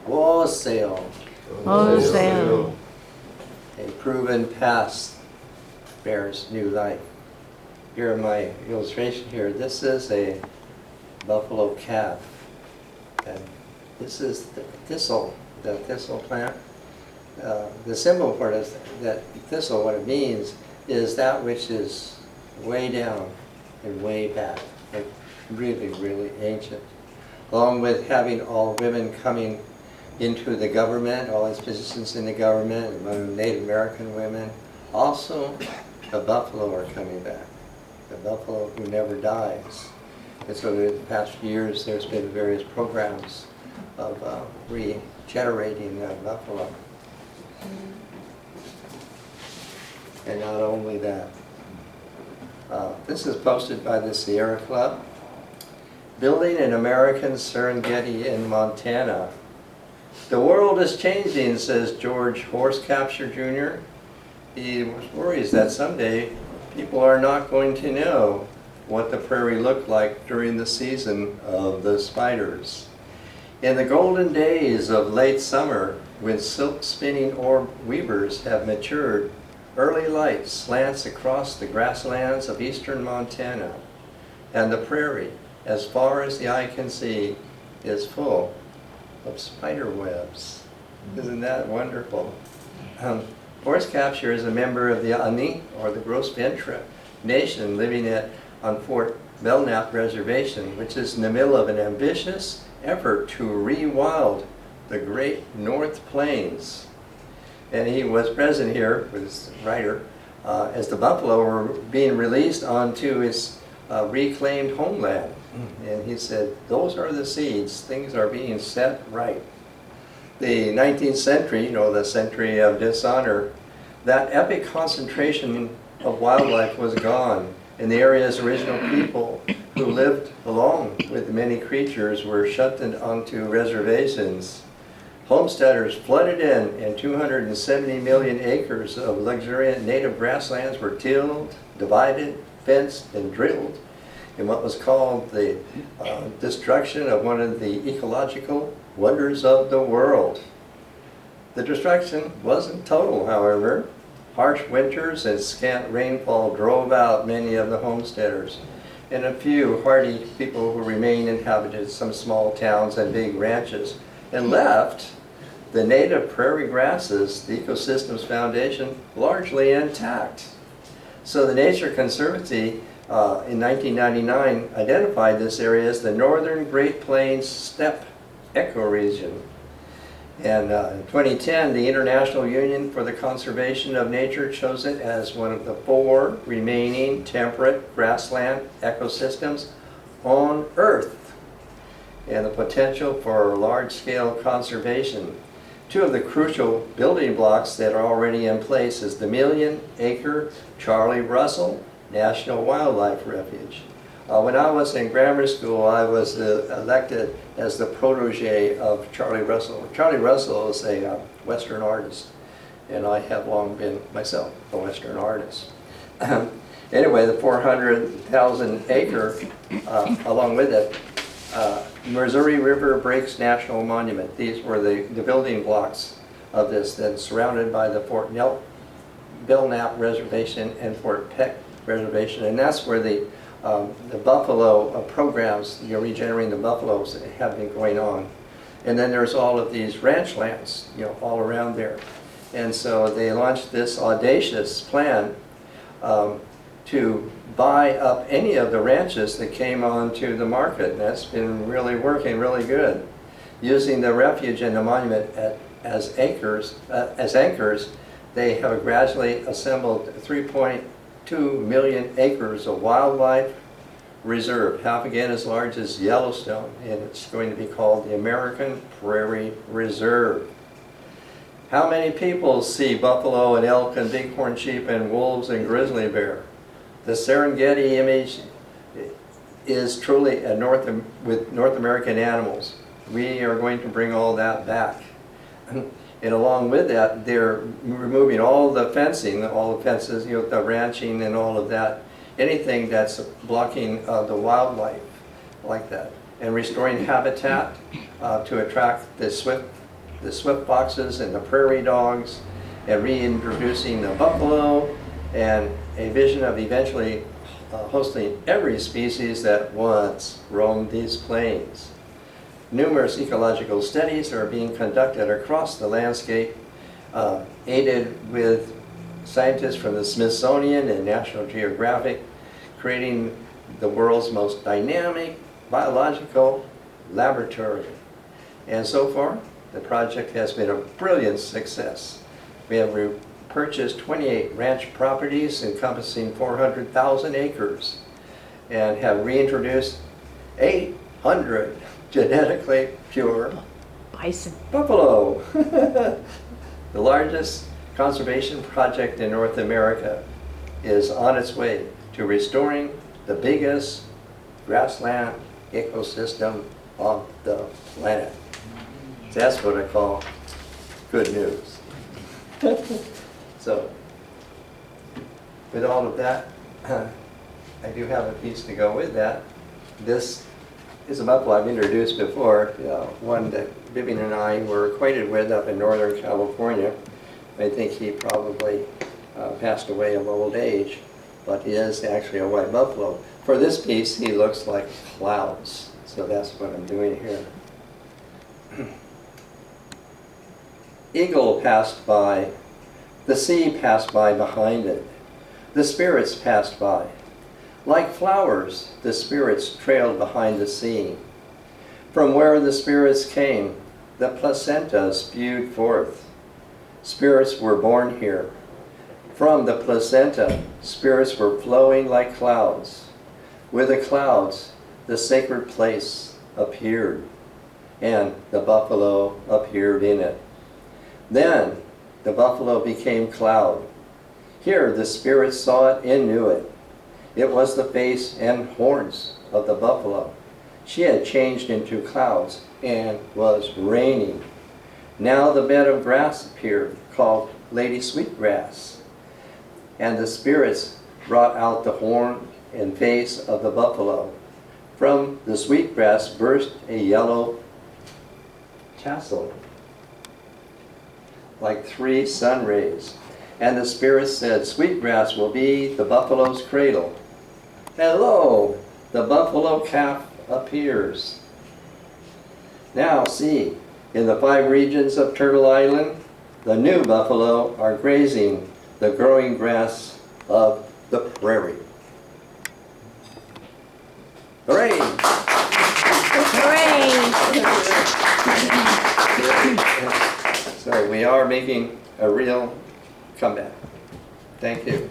Wholesale. Wholesale. A proven past bears new life. Here in my illustration here, this is a buffalo calf. And this is the thistle plant. The symbol for this, that thistle, what it means is that which is way down and way back, like really, really ancient. Along with having all women coming into the government, all these positions in the government, among Native American women. Also, the buffalo are coming back. The buffalo who never dies. And so in the past years, there's been various programs of regenerating buffalo. And not only that, this is posted by the Sierra Club. Building an American Serengeti in Montana. The world is changing, says George Horsecapture Jr. He worries that someday people are not going to know what the prairie looked like during the season of the spiders. In the golden days of late summer, when silk spinning orb weavers have matured, early light slants across the grasslands of eastern Montana, and the prairie, as far as the eye can see, is full of spider webs. Isn't that wonderful? Horsecapture is a member of the Ani, or the Gros Ventre Nation, living on Fort Belknap Reservation, which is in the middle of an ambitious effort to rewild the Great North Plains. And he was present here with his writer as the buffalo were being released onto his reclaimed homeland. And he said, those are the seeds. Things are being set right. The 19th century, the century of dishonor, that epic concentration of wildlife was gone. And the area's original people who lived along with many creatures were shunted onto reservations. Homesteaders flooded in, and 270 million acres of luxuriant native grasslands were tilled, divided, fenced, and drilled in what was called the destruction of one of the ecological wonders of the world. The destruction wasn't total, however. Harsh winters and scant rainfall drove out many of the homesteaders, and a few hardy people who remained inhabited some small towns and big ranches, and left the native prairie grasses, the ecosystem's foundation, largely intact. So the Nature Conservancy in 1999 identified this area as the Northern Great Plains Steppe ecoregion. And in 2010, the International Union for the Conservation of Nature chose it as one of the 4 remaining temperate grassland ecosystems on Earth, and the potential for large-scale conservation. 2 of the crucial building blocks that are already in place is the million-acre Charlie Russell National Wildlife Refuge. When I was in grammar school, I was elected as the protege of Charlie Russell. Charlie Russell is a Western artist, and I have long been myself a Western artist. Anyway, the 400,000 acre, along with it, Missouri River Breaks National Monument. These were the building blocks of this, then surrounded by the Fort Belknap Reservation and Fort Peck Reservation, and that's where the buffalo programs, regenerating the buffaloes, have been going on. And then there's all of these ranch lands, all around there. And so they launched this audacious plan to buy up any of the ranches that came onto the market. And that's been really working really good. Using the refuge and the monument as anchors, they have gradually assembled 3.2 million acres of wildlife reserve, half again as large as Yellowstone, and it's going to be called the American Prairie Reserve. How many people see buffalo and elk and bighorn sheep and wolves and grizzly bear? The Serengeti image is truly with North American animals. We are going to bring all that back. And along with that, they're removing all the fencing, all the fences, the ranching and all of that, anything that's blocking the wildlife like that, and restoring habitat to attract the swift the swift foxes and the prairie dogs, and reintroducing the buffalo, and a vision of eventually hosting every species that once roamed these plains. Numerous ecological studies are being conducted across the landscape, aided with scientists from the Smithsonian and National Geographic, creating the world's most dynamic biological laboratory. And so far, the project has been a brilliant success. We have purchased 28 ranch properties encompassing 400,000 acres and have reintroduced 800 genetically pure Bison. buffalo. The largest conservation project in North America is on its way to restoring the biggest grassland ecosystem on the planet. That's what I call good news. So, with all of that, I do have a piece to go with that. This is a buffalo I've introduced before, one that Vivian and I were acquainted with up in Northern California. I think he probably passed away of old age, but he is actually a white buffalo. For this piece, he looks like clouds, so that's what I'm doing here. Eagle passed by, the sea passed by behind it, the spirits passed by. Like flowers, the spirits trailed behind the sea. From where the spirits came, the placenta spewed forth. Spirits were born here. From the placenta, spirits were flowing like clouds. With the clouds, the sacred place appeared, and the buffalo appeared in it. Then the buffalo became cloud. Here the spirits saw it and knew it. It was the face and horns of the buffalo. She had changed into clouds and was raining. Now the bed of grass appeared, called Lady Sweetgrass. And the spirits brought out the horn and face of the buffalo. From the sweetgrass burst a yellow tassel, like 3 sun rays. And the spirits said, Sweetgrass will be the buffalo's cradle. Hello, the buffalo calf appears. Now see, in the 5 regions of Turtle Island, the new buffalo are grazing the growing grass of the prairie. Hooray! Hooray! So we are making a real comeback. Thank you.